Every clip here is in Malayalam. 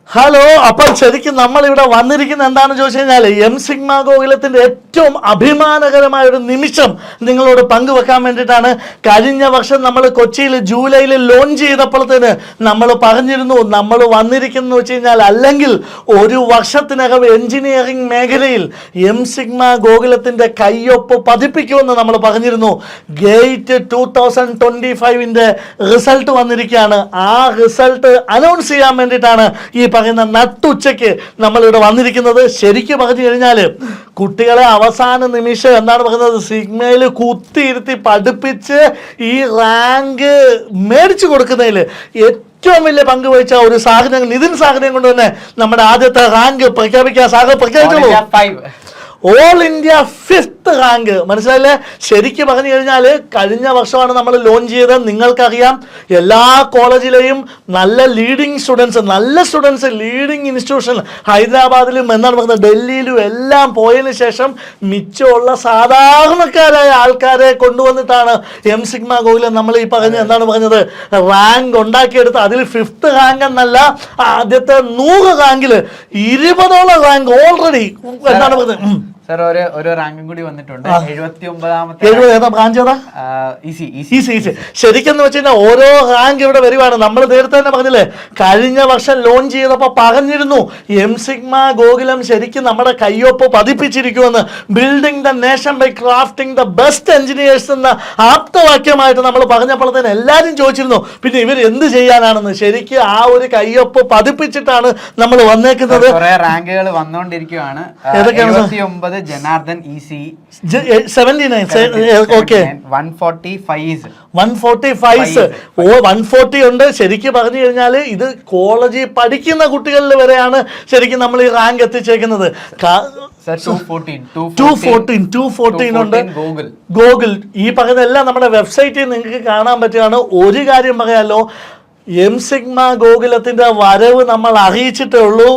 ഹലോ. അപ്പോൾ ശരിക്കും നമ്മളിവിടെ വന്നിരിക്കുന്ന എന്താണെന്ന് ചോദിച്ചു കഴിഞ്ഞാൽ എം സിഗ്മ ഗോകുലത്തിൻ്റെ ഏറ്റവും അഭിമാനകരമായ ഒരു നിമിഷം നിങ്ങളോട് പങ്കുവെക്കാൻ വേണ്ടിയിട്ടാണ്. കഴിഞ്ഞ വർഷം നമ്മൾ കൊച്ചിയിൽ ജൂലൈയിൽ ലോഞ്ച് ചെയ്തപ്പോഴത്തേന് നമ്മൾ പറഞ്ഞിരുന്നു നമ്മൾ വന്നിരിക്കുന്നു വെച്ച് കഴിഞ്ഞാൽ അല്ലെങ്കിൽ ഒരു വർഷത്തിനകം എഞ്ചിനീയറിംഗ് മേഖലയിൽ എം സിഗ്മ ഗോകുലത്തിൻ്റെ കയ്യൊപ്പ് പതിപ്പിക്കുമെന്ന് നമ്മൾ പറഞ്ഞിരുന്നു. ഗേറ്റ് 2025 റിസൾട്ട് വന്നിരിക്കുകയാണ്. ആ റിസൾട്ട് അനൗൺസ് ചെയ്യാൻ വേണ്ടിയിട്ടാണ് ഈ പറയുന്ന നട്ടുച്ചയ്ക്ക് നമ്മളിവിടെ വന്നിരിക്കുന്നത്. ശരിക്കും പറഞ്ഞു കഴിഞ്ഞാൽ കുട്ടികളെ അവസാന നിമിഷം എന്താണ് പറയുന്നത്, സിഗ്മയിൽ കുത്തിയിരുത്തി പഠിപ്പിച്ച് ഈ റാങ്ക് മേടിച്ചു കൊടുക്കുന്നതിൽ ഏറ്റവും വലിയ പങ്ക് വഹിച്ച ഒരു സാഹചര്യം നിതിൻ സാഹചര്യം കൊണ്ട് തന്നെ നമ്മുടെ ആദ്യത്തെ റാങ്ക് പ്രഖ്യാപിക്കാൻ പ്രഖ്യാപിച്ചോളൂ. All India 5th rank. മനസ്സിലായില്ലേ? ശരിക്കും പറഞ്ഞു കഴിഞ്ഞാൽ കഴിഞ്ഞ വർഷമാണ് നമ്മൾ ലോഞ്ച് ചെയ്തത്. നിങ്ങൾക്കറിയാം എല്ലാ കോളേജിലെയും നല്ല ലീഡിങ് സ്റ്റുഡൻസ് ലീഡിങ് ഇൻസ്റ്റിറ്റ്യൂഷൻ ഹൈദരാബാദിലും എന്താണ് പറയുന്നത് ഡൽഹിയിലും എല്ലാം പോയതിനു ശേഷം മിച്ചമുള്ള സാധാരണക്കാരായ ആൾക്കാരെ കൊണ്ടുവന്നിട്ടാണ് എം സിഗ്മ ഗോകുലം നമ്മൾ ഈ പറഞ്ഞ എന്താണ് പറഞ്ഞത് റാങ്ക് ഉണ്ടാക്കിയെടുത്ത്. അതിൽ 5th റാങ്ക് എന്നല്ല, ആദ്യത്തെ 100 റാങ്കിൽ 20ഓളം റാങ്ക് ഓൾറെഡി എന്താണ് പറഞ്ഞത്. സർ ഒരു റാങ്കും കൂടി വന്നിട്ടുണ്ട്. 79ാമത്തെ ശരിക്കും വെച്ച് കഴിഞ്ഞാൽ ഓരോ റാങ്ക് ഇവിടെ വരുവാണ്. നമ്മൾ നേരത്തെ തന്നെ പറഞ്ഞില്ലേ, കഴിഞ്ഞ വർഷം ലോഞ്ച് ചെയ്തപ്പോൾ പറഞ്ഞിരുന്നു എം സിഗ്മ ഗോകുലം ശരിക്കും നമ്മുടെ കയ്യൊപ്പ് പതിപ്പിച്ചിരിക്കുമെന്ന്. Building the nation by crafting the best engineers എന്ന ആപ്തവാക്യമായിട്ട് നമ്മൾ പറഞ്ഞപ്പോഴത്തേന് എല്ലാവരും ചോദിച്ചിരുന്നു പിന്നെ ഇവർ എന്ത് ചെയ്യാനാണെന്ന്. ശരിക്കും ആ ഒരു കയ്യൊപ്പ് പതിപ്പിച്ചിട്ടാണ് നമ്മൾ വന്നേക്കുന്നത്. റാങ്കുകൾ വന്നുകൊണ്ടിരിക്കുകയാണ്. 79 ജനാർദ്ദൻ EC 79. ഓക്കെ, 145 140 ഉണ്ട്. ശരിക്കും പറഞ്ഞു കഴിഞ്ഞാൽ ഇത് കോളേജിൽ പഠിക്കുന്ന കുട്ടികളിൽ വരെയാണ് ശരിക്കും നമ്മൾ ഈ റാങ്ക് എത്തിച്ചേക്കുന്നത്. 214 ഉണ്ട്. ഗൂഗിൾ ഈ പറയുന്നതെല്ലാം നമ്മുടെ വെബ്സൈറ്റിൽ നിങ്ങൾക്ക് കാണാൻ പറ്റുകയാണ്. ഒരു കാര്യം പറയാമല്ലോ, എം സിഗ്മ ഗോകുലത്തിൻ്റെ വരവ് നമ്മൾ അറിയിച്ചിട്ടേ ഉള്ളൂ.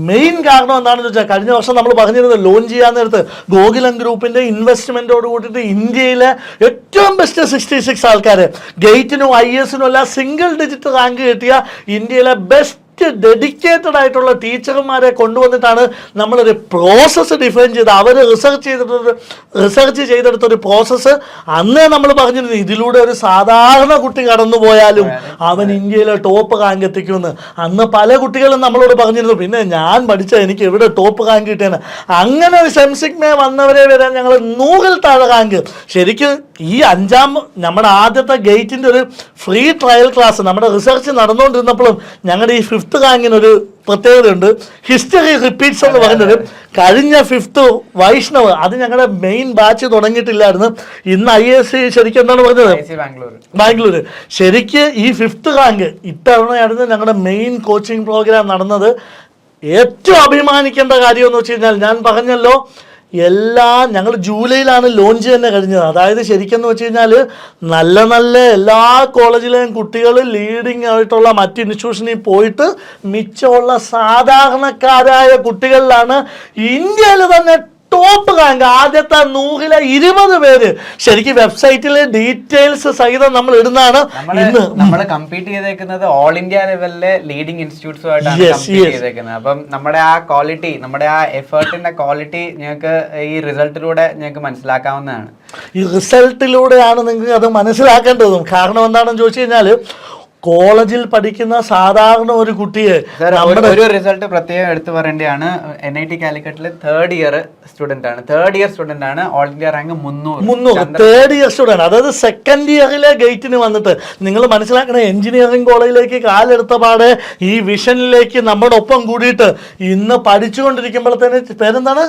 മെയിൻ കാരണം എന്താണെന്ന് വെച്ചാൽ കഴിഞ്ഞ വർഷം നമ്മൾ പറഞ്ഞിരുന്നത് ലോഞ്ച് ചെയ്യാൻ നേരത്ത് ഗോകുലം ഗ്രൂപ്പിൻ്റെ ഇൻവെസ്റ്റ്മെൻറ്റോട് കൂട്ടിയിട്ട് ഇന്ത്യയിലെ ഏറ്റവും ബെസ്റ്റ് 66 ആൾക്കാർ ഗേറ്റിനും IASനും എല്ലാം സിംഗിൾ ഡിജിറ്റ് റാങ്ക് കിട്ടിയ ഇന്ത്യയിലെ ബെസ്റ്റ് ഡെഡിക്കേറ്റഡ് ആയിട്ടുള്ള ടീച്ചർമാരെ കൊണ്ടുവന്നിട്ടാണ് നമ്മളൊരു പ്രോസസ്സ് ഡിഫൈൻ ചെയ്ത് അവർ റിസർച്ച് ചെയ്തെടുത്തൊരു പ്രോസസ്സ്. അന്നേ നമ്മൾ പറഞ്ഞിരുന്നു ഇതിലൂടെ ഒരു സാധാരണ കുട്ടി കടന്നു പോയാലും അവൻ ഇന്ത്യയിലെ ടോപ്പ് റാങ്ക് എത്തിക്കുമെന്ന്. അന്ന് പല കുട്ടികളും നമ്മളോട് പറഞ്ഞിരുന്നു പിന്നെ ഞാൻ പഠിച്ച എനിക്ക് എവിടെ ടോപ്പ് റാങ്ക് കിട്ടിയെന്ന്. അങ്ങനെ ഒരു സെംസിഗ്മേ വന്നവരെ വരാൻ ഞങ്ങൾ 100ൽ താഴെ റാങ്ക്. ശരിക്കും ഈ നമ്മുടെ ആദ്യത്തെ ഗേറ്റിൻ്റെ ഒരു ഫ്രീ ട്രയൽ ക്ലാസ് നമ്മുടെ റിസർച്ച് നടന്നുകൊണ്ടിരുന്നപ്പോഴും ഞങ്ങളുടെ ഈ 5th റാങ്കിനൊരു പ്രത്യേകതയുണ്ട്. ഹിസ്റ്ററി റിപ്പീറ്റ്സ് എന്ന് പറയുന്നത് കഴിഞ്ഞ 5th വൈഷ്ണവ് അത് ഞങ്ങളുടെ മെയിൻ ബാച്ച് തുടങ്ങിയിട്ടില്ലായിരുന്നു. ഇന്ന് IAS ശരിക്കും എന്താണ് പറഞ്ഞത് ബാംഗ്ലൂർ. ശരിക്ക് ഈ 5th റാങ്ക് ഇത്തവണയായിരുന്നു ഞങ്ങളുടെ മെയിൻ കോച്ചിങ് പ്രോഗ്രാം നടന്നത്. ഏറ്റവും അഭിമാനിക്കേണ്ട കാര്യം എന്ന് വെച്ച് കഴിഞ്ഞാൽ ഞാൻ പറഞ്ഞല്ലോ ഞങ്ങൾ ജൂലൈയിലാണ് ലോഞ്ച് തന്നെ കഴിഞ്ഞത്. അതായത് ശരിക്കെന്ന് വെച്ച് കഴിഞ്ഞാൽ നല്ല എല്ലാ കോളേജിലെയും കുട്ടികൾ ലീഡിങ് ആയിട്ടുള്ള മറ്റ് ഇൻസ്റ്റിറ്റ്യൂഷനിൽ പോയിട്ട് മിച്ചമുള്ള സാധാരണക്കാരായ കുട്ടികളിലാണ് ഇന്ത്യയിൽ തന്നെ ടോപ്പ് റാങ്ക്. ആദ്യത്തെ 100ലെ 20 പേര് ശരിക്കും വെബ്സൈറ്റിലെ ഡീറ്റെയിൽസ് സഹിതം നമ്മൾ ഇടുന്നതാണ്. ഇന്ന് നമ്മൾ കമ്പീറ്റ് ചെയ്തേക്കുന്നത് ഓൾ ഇന്ത്യ ലെവലിലെ ലീഡിംഗ് ഇൻസ്റ്റിറ്റ്യൂട്ട്സുമായിട്ടാണ് കമ്പീറ്റ് ചെയ്തേക്കുന്നത്. അപ്പം നമ്മുടെ ആ ക്വാളിറ്റി, നമ്മുടെ ആ എഫേർട്ടിന്റെ ക്വാളിറ്റി നിങ്ങൾക്ക് ഈ റിസൾട്ടിലൂടെ നിങ്ങൾക്ക് മനസ്സിലാക്കാവുന്നതാണ്. ഈ റിസൾട്ടിലൂടെയാണ് നിങ്ങൾക്ക് അത് മനസ്സിലാക്കേണ്ടതും. കാരണം എന്താണെന്ന് ചോദിച്ചു കഴിഞ്ഞാൽ കോളേജിൽ പഠിക്കുന്ന സാധാരണ ഒരു കുട്ടിയെ ഒരു റിസൾട്ട് പ്രത്യേകം എടുത്തു പറയേണ്ടതാണ്. NIT കാലിക്കറ്റിൽ 3rd ഇയർ സ്റ്റുഡന്റ് ആണ്. All India rank 300. 3rd year student. അതായത് 2nd ഇയറിലെ ഗേറ്റിന് വന്നിട്ട് നിങ്ങൾ മനസ്സിലാക്കണം, എഞ്ചിനീയറിംഗ് കോളേജിലേക്ക് കാലെടുത്ത പാടെ ഈ വിഷനിലേക്ക് നമ്മുടെ ഒപ്പം കൂടിയിട്ട് ഇന്ന് പഠിച്ചുകൊണ്ടിരിക്കുമ്പോഴത്തേന് പേരെന്താണ്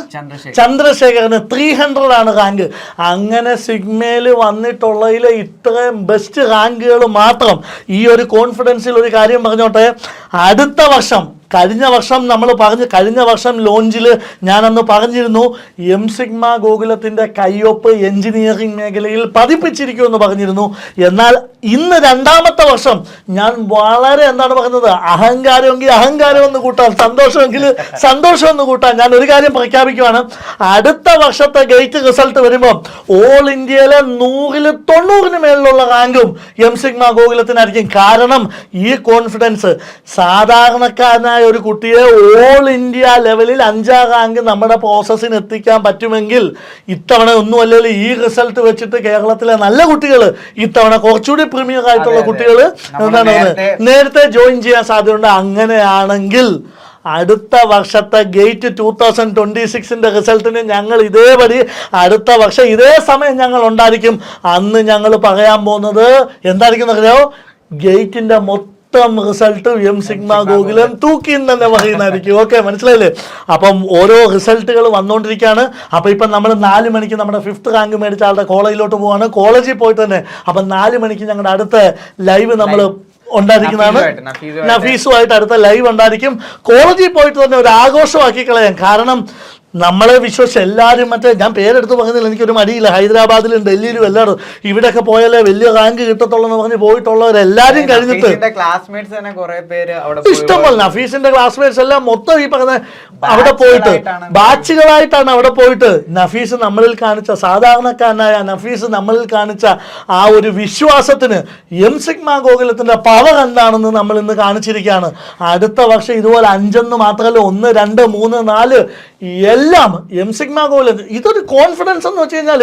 ചന്ദ്രശേഖരന് 300 ആണ് റാങ്ക്. അങ്ങനെ സിഗ്മയിൽ വന്നിട്ടുള്ളതിലെ ഇത്രയും ബെസ്റ്റ് റാങ്കുകൾ മാത്രം ഈ ഒരു കോൺഫിഡൻസിൽ ഒരു കാര്യം പറഞ്ഞോട്ടെ. അടുത്ത വർഷം കഴിഞ്ഞ വർഷം ലോഞ്ചിൽ ഞാനന്ന് പറഞ്ഞിരുന്നു എം സിഗ്മ ഗോകുലത്തിൻ്റെ കയ്യൊപ്പ് എഞ്ചിനീയറിംഗ് മേഖലയിൽ പതിപ്പിച്ചിരിക്കുമെന്ന് പറഞ്ഞിരുന്നു. എന്നാൽ ഇന്ന് 2ാമത്തെ വർഷം ഞാൻ വളരെ എന്താണ് പറയുന്നത് അഹങ്കാരമെങ്കിൽ അഹങ്കാരം എന്ന് കൂട്ടാൻ, സന്തോഷമെങ്കിൽ സന്തോഷം എന്ന് കൂട്ടാൻ ഞാൻ ഒരു കാര്യം പ്രഖ്യാപിക്കുകയാണ്. അടുത്ത വർഷത്തെ ഗേറ്റ് റിസൾട്ട് വരുമ്പോൾ ഓൾ ഇന്ത്യയിലെ 100ൽ 90ന് മേളിലുള്ള റാങ്കും എം സിഗ്മ ഗോകുലത്തിനായിരിക്കും. കാരണം ഈ കോൺഫിഡൻസ് സാധാരണക്കാരനായ ആയ ഒരു കുട്ടിയെ ഓൾ ഇന്ത്യ ലെവലിൽ 5ാം റാങ്ക് നമ്മുടെ പ്രോസസ്സിന് എത്തിക്കാൻ പറ്റുമെങ്കിൽ ഇത്തവണ ഒന്നുമല്ലല്ലോ ഈ റിസൾട്ട് വെച്ചിട്ട് കേരളത്തിലെ നല്ല കുട്ടികൾ ഇത്തവണ കുറച്ചുകൂടി പ്രീമിയർ ആയിട്ടുള്ള കുട്ടികൾ എന്താണ് നേരത്തെ ജോയിൻ ചെയ്യാൻ സാധ്യതയുണ്ട്. അങ്ങനെയാണെങ്കിൽ അടുത്ത വർഷത്തെ ഗേറ്റ് 2026 റിസൾട്ടിന് ഞങ്ങൾ ഇതേപടി അടുത്ത വർഷം ഇതേ സമയം ഞങ്ങൾ ഉണ്ടായിരിക്കും. അന്ന് ഞങ്ങൾ പറയാൻ പോകുന്നത് എന്തായിരിക്കും അറിയോ? ഗേറ്റിന്റെ മൊത്തം റിസൾട്ട് എം സിഗ്മ ഗോകുലം തൂക്കിന്ന് തന്നെ പറയുന്നതായിരിക്കും. ഓക്കെ, മനസ്സിലായില്ലേ? അപ്പം ഓരോ റിസൾട്ടുകൾ വന്നുകൊണ്ടിരിക്കുകയാണ്. അപ്പം ഇപ്പം നമ്മൾ 4 മണിക്ക് നമ്മുടെ 5th റാങ്ക് മേടിച്ച ആളുടെ കോളേജിലോട്ട് പോവാണ്. കോളേജിൽ പോയിട്ട് തന്നെ അപ്പം 4 മണിക്ക് ഞങ്ങളുടെ അടുത്ത ലൈവ് നമ്മൾ ഉണ്ടായിരിക്കുന്നതാണ്. നഫീസുമായിട്ട് അടുത്ത ലൈവ് ഉണ്ടായിരിക്കും. കോളേജിൽ പോയിട്ട് തന്നെ ഒരു ആഘോഷമാക്കി കളയാം. കാരണം നമ്മളെ വിശ്വസിച്ച് എല്ലാവരും മറ്റേ ഞാൻ പേരെടുത്ത് പറയുന്നില്ല, എനിക്കൊരു മടിയില്ല. ഹൈദരാബാദിലും ഡൽഹിയിലും എല്ലാവരും ഇവിടെയൊക്കെ പോയാലേ വലിയ റാങ്ക് കിട്ടത്തുള്ളൂ എന്ന് പറഞ്ഞ് പോയിട്ടുള്ളവരെല്ലാവരും കഴിഞ്ഞിട്ട് ഇഷ്ടംപോലെ നഫീസിന്റെ ക്ലാസ്മേറ്റ്സ് എല്ലാം മൊത്തം ഈ പറഞ്ഞ അവിടെ പോയിട്ട് ബാച്ചുകളായിട്ടാണ് അവിടെ പോയിട്ട് നഫീസ് നമ്മളിൽ കാണിച്ച സാധാരണക്കാരനായ നഫീസ് നമ്മളിൽ കാണിച്ച ആ ഒരു വിശ്വാസത്തിന് എം സിഗ്മ ഗോകുലത്തിന്റെ പവർ എന്താണെന്ന് നമ്മൾ ഇന്ന് കാണിച്ചിരിക്കുകയാണ്. അടുത്ത വർഷം ഇതുപോലെ 5 മാത്രമല്ല 1, 2, 3, 4 എല്ലാം എം സിഗ്മ ഗോകുലം. ഇതൊരു കോൺഫിഡൻസ് എന്ന് വെച്ച് കഴിഞ്ഞാൽ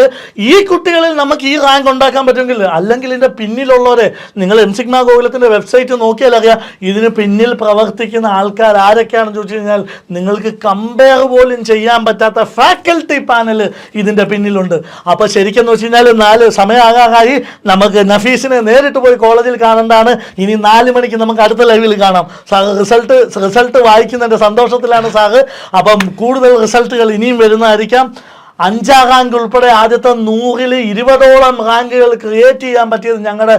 ഈ കുട്ടികളിൽ നമുക്ക് ഈ റാങ്ക് ഉണ്ടാക്കാൻ പറ്റുമെങ്കിൽ, അല്ലെങ്കിൽ ഇതിന്റെ പിന്നിലുള്ളവരെ നിങ്ങൾ എം സിഗ്മ ഗോകുലത്തിന്റെ വെബ്സൈറ്റ് നോക്കിയാൽ അറിയാം ഇതിന് പിന്നിൽ പ്രവർത്തിക്കുന്ന ആൾക്കാർ ആരൊക്കെയാണെന്ന് ചോദിച്ചു കഴിഞ്ഞാൽ നിങ്ങൾക്ക് കമ്പയർ പോലും ചെയ്യാൻ പറ്റാത്ത ഫാക്കൽറ്റി പാനൽ ഇതിന്റെ പിന്നിലുണ്ട്. അപ്പൊ ശരിക്കും വെച്ച് കഴിഞ്ഞാൽ 4 സമയമാകാറായി. നമുക്ക് നഫീസിനെ നേരിട്ട് പോയി കോളേജിൽ കാണേണ്ടതാണ്. ഇനി 4 മണിക്ക് നമുക്ക് അടുത്ത ലൈവിൽ കാണാം. റിസൾട്ട് വായിക്കുന്നതിന്റെ സന്തോഷത്തിലാണ് സാറ്. അപ്പം കൂടുതൽ റിസൾട്ടുകൾ ഇനിയും വരുന്നതായിരിക്കാം. 5ാം റാങ്ക് ഉൾപ്പെടെ ആദ്യത്തെ 100ൽ 20ഓളം റാങ്കുകൾ ക്രിയേറ്റ് ചെയ്യാൻ പറ്റിയത് ഞങ്ങളുടെ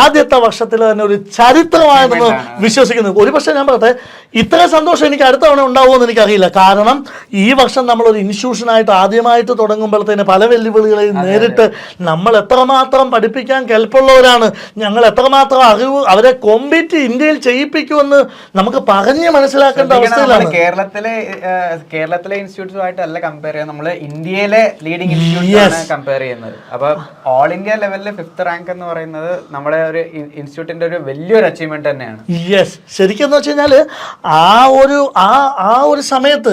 ആദ്യത്തെ വർഷത്തിൽ തന്നെ ഒരു ചരിത്രമാണെന്ന് വിശ്വസിക്കുന്നു. ഒരുപക്ഷെ ഞാൻ പറയട്ടെ, ഇത്രയും സന്തോഷം എനിക്ക് അടുത്ത തവണ ഉണ്ടാവുമെന്ന് എനിക്കറിയില്ല. കാരണം ഈ വർഷം നമ്മളൊരു ഇൻസ്റ്റിറ്റ്യൂഷനായിട്ട് ആദ്യമായിട്ട് തുടങ്ങുമ്പോഴത്തേന് പല വെല്ലുവിളികളെയും നേരിട്ട് നമ്മൾ എത്രമാത്രം പഠിപ്പിക്കാൻ കെൽപ്പുള്ളവരാണ്, ഞങ്ങൾ എത്രമാത്രം അറിവ് അവരെ കോമ്പീറ്റ് ഇന്ത്യയിൽ ചെയ്യിപ്പിക്കുമെന്ന് നമുക്ക് പറഞ്ഞ് മനസ്സിലാക്കേണ്ട അവസ്ഥയിലാണ്. കേരളത്തിലെ ഇൻസ്റ്റിറ്റ്യൂട്ടുമായിട്ടല്ല കമ്പയർ ചെയ്യാൻ, നമ്മൾ ഇന്ത്യയിലെ ലീഡിംഗ് ഇൻസ്റ്റിറ്റ്യൂട്ടാണ് കമ്പയർ ചെയ്യുന്നത്. അപ്പൊ ഓൾ ഇന്ത്യ ലെവലിൽ 5th റാങ്ക് എന്ന് പറയുന്നത് നമ്മുടെ ഒരു ഇൻസ്റ്റിറ്റ്യൂട്ടിന്റെ ഒരു വലിയൊരു അച്ചീവ്മെന്റ് തന്നെയാണ്. യെസ്, ശരിക്കും എന്ന് വെച്ച് കഴിഞ്ഞാൽ ആ ഒരു സമയത്ത്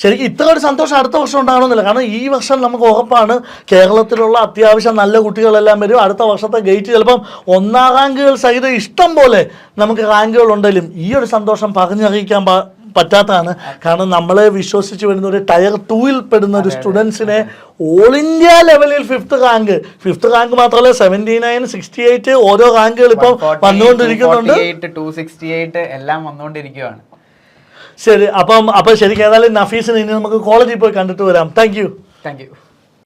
ശരിക്കും ഇത്ര ഒരു സന്തോഷം അടുത്ത വർഷം ഉണ്ടാകണമെന്നില്ല. കാരണം ഈ വർഷം നമുക്ക് ഉറപ്പാണ് കേരളത്തിലുള്ള അത്യാവശ്യം നല്ല കുട്ടികളെല്ലാം വരും. അടുത്ത വർഷത്തെ ഗേറ്റ് ചിലപ്പം 1ാം റാങ്കുകൾ സഹിതം ഇഷ്ടം പോലെ നമുക്ക് റാങ്കുകൾ ഉണ്ടെങ്കിലും ഈ ഒരു സന്തോഷം പറഞ്ഞറിയിക്കാൻ പറ്റാത്തതാണ്. കാരണം നമ്മളെ വിശ്വസിച്ച് വരുന്ന ഒരു ടയർ 2ൽ പെടുന്ന ഒരു സ്റ്റുഡൻസിനെ ഓൾ ഇന്ത്യ ലെവലിൽ 5th റാങ്ക് മാത്രമല്ല 79, 68 ഓരോ റാങ്കുകൾ ഇപ്പം വന്നുകൊണ്ടിരിക്കുന്നുണ്ട്. 268 എല്ലാം വന്നുകൊണ്ടിരിക്കുകയാണ്. ശരി, അപ്പം ശരിക്കും ഏതായാലും നഫീസിന് ഇനി നമുക്ക് കോളേജിൽ പോയി കണ്ടിട്ട് വരാം. Thank you.